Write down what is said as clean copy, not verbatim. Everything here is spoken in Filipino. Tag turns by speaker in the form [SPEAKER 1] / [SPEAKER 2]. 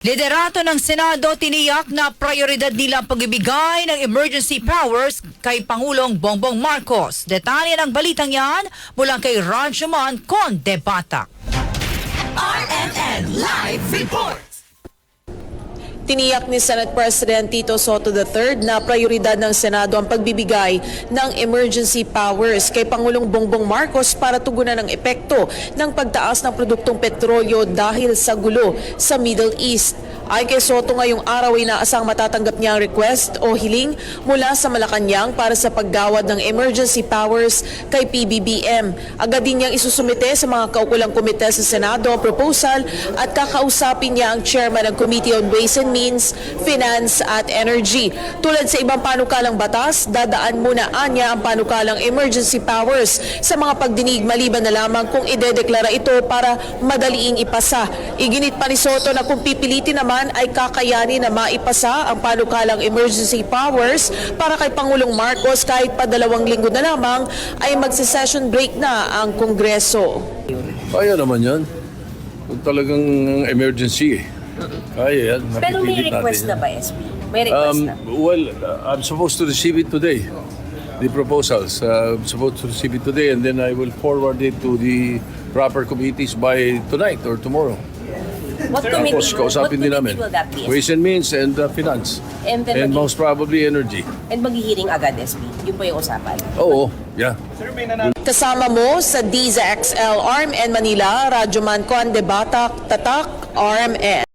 [SPEAKER 1] Liderato ng Senado tiniyak na prioridad nila ang pagbibigay ng emergency powers kay Pangulong Bongbong Marcos. Detalye ng balitang yan mula kay Rajuman Condebata.
[SPEAKER 2] RMN Live Report!
[SPEAKER 3] Tiniyak ni Senate President Tito Soto III na prioridad ng Senado ang pagbibigay ng emergency powers kay Pangulong Bongbong Marcos para tugunan ang epekto ng pagtaas ng produktong petrolyo dahil sa gulo sa Middle East. Ay kay Soto ngayong araw ay inaasang matatanggap niya ang request o hiling mula sa Malacanang para sa paggawad ng emergency powers kay PBBM. Agad din niyang isusumite sa mga kaukulang komite sa Senado ang proposal at kakausapin niya ang chairman ng Committee on Ways and Means, Finance at Energy. Tulad sa ibang panukalang batas, dadaan muna anya ang panukalang emergency powers sa mga pagdinig maliban na lamang kung idedeklara ito para madaliing ipasa. Iginit pa ni Soto na kung pipilitin naman ay kakayanin na maipasa ang panukalang emergency powers para kay Pangulong Marcos kahit pa 2 linggo na lamang ay magse-session break na ang Kongreso.
[SPEAKER 4] Kaya naman yan. Kung talagang emergency eh. Kaya yan.
[SPEAKER 2] Pero may
[SPEAKER 4] Napipilit
[SPEAKER 2] request
[SPEAKER 4] natin
[SPEAKER 2] na ba, SP? May request na?
[SPEAKER 4] Well, I'm supposed to receive it today. The proposals. I'm supposed to receive it today and then I will forward it to the proper committees by tonight or tomorrow.
[SPEAKER 2] What
[SPEAKER 4] Tapos kausapin din namin.
[SPEAKER 2] will that be?
[SPEAKER 4] Ways and Means and Finance.
[SPEAKER 2] And then
[SPEAKER 4] And most probably Energy.
[SPEAKER 2] And maghihiring agad, SP? Yun po yung usapan.
[SPEAKER 4] Oo, yeah.
[SPEAKER 3] Kasama mo sa DZXL RMN Manila, Rajuman Condebata, Tatak, RMN.